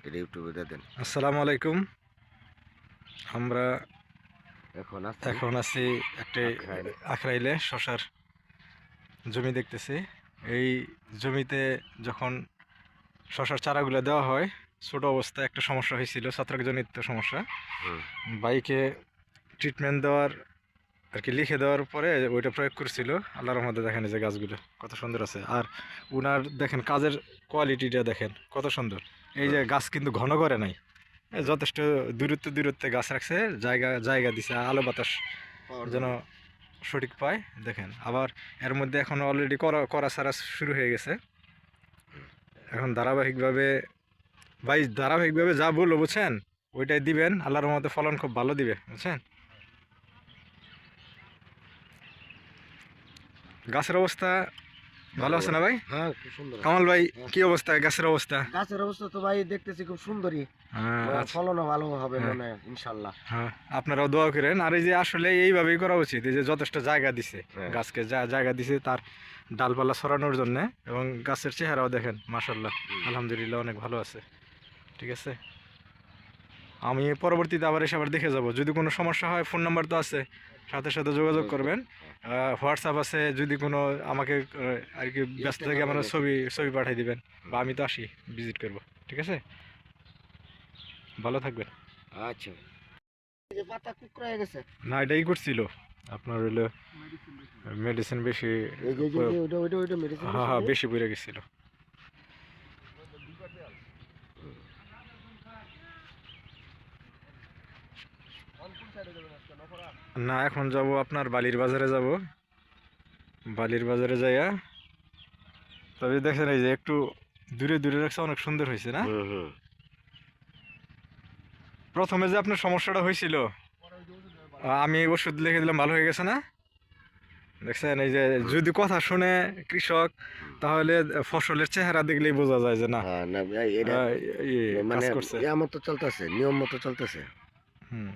এটা ইউটিউবে দিয়ে দেন। আসসালামু আলাইকুম। আমরা এখন এখন আছি একটা আখড়াইল। আখড়াইলে শশার জমি দেখতেছি। এই জমিতে যখন শশার চারাগুলো দেওয়া হয়, ছোট অবস্থায় একটা সমস্যা হয়েছিল, ছত্রাকজনিত সমস্যা। হুম। বাইকে ট্রিটমেন্ট দেওয়ার আর কি লিখে দেওয়ার পরে ওইটা প্রয়োগ করছিল। আল্লাহর রহমতে দেখেন এই যে গাছগুলো কত সুন্দর আছে। আর উনার দেখেন কাজের কোয়ালিটিটা দেখেন কত সুন্দর। এই যে গাছ কিন্তু ঘন করে নাই, যথেষ্ট দূরত্বে গাছ রাখছে, জায়গা জায়গা দিছে, আলো বাতাস যেন সঠিক পায়। দেখেন আবার এর মধ্যে এখন অলরেডি করা সারা শুরু হয়ে গেছে। এখন ধারাবাহিকভাবে যা বললো বুঝছেন, ওইটাই দিবেন। আল্লাহর রহমতে ফলন খুব ভালো দিবে, বুঝছেন। গাছের অবস্থা ভালো আছে না ভাই? হ্যাঁ, খুব সুন্দর। কামাল ভাই, কি অবস্থা গাছের অবস্থা? গাছের অবস্থা তো ভাই দেখতেছি খুব সুন্দরই। আচ্ছা, ফলনও ভালো হবে হ্যাঁ মনে হয় ইনশাল্লাহ। হ্যাঁ, আপনারাও দোয়া করেন। আর এই যে আসলে এইভাবেই করা উচিত, এই যে যথেষ্ট জায়গা দিছে, হ্যাঁ। গাছকে যা জায়গা দিছে তার ডালপালা ছড়ানোর জন্য, এবং গাছের চেহারাও দেখেন মাশাল্লাহ আলহামদুলিল্লাহ অনেক ভালো আছে। ঠিক আছে, আমি পরবর্তীতে আবার এসে আবার দেখে যাব। যদি কোনো সমস্যা হয় ফোন নাম্বার তো আছে, সাথে সাথে যোগাযোগ করবেন। হোয়াটসঅ্যাপ আছে, যদি কোনো আমাকে আর কি ব্যস্ত থেকে আমার ছবি পাঠিয়ে দিবেন, বা আমি তো আসি ভিজিট করব। ঠিক আছে, ভালো থাকবেন। আচ্ছা, এই যে পাতা কুকড়ে গেছে। না, এটাই করছিল আপনার হইলো মেডিসিন বেশি। এই যে যে যে ওইটা মেডিসিন হ্যাঁ হ্যাঁ, বেশি পড়ে গেছিল। না, এখন যাব আপনার বালির বাজারে যাব। বালির বাজারে যাইয়া, তবে দেখেন এই যে একটু দূরে দূরে রাখছে, অনেক সুন্দর হয়েছে না? প্রথমে যে আপনার সমস্যাটা হয়েছিল, আমি ওষুধ লিখে দিলাম, ভালো হয়ে গেছে না? দেখছেন, এই যে যদি কথা শুনে কৃষক, তাহলে ফসলের চেহারা দেখলেই বোঝা যায় যে না, হ্যাঁ, না ভাই, এটা কাজ মানে করছে। ইয়া মতো চলতেছে, নিয়ম মতো চলতেছে। হুম।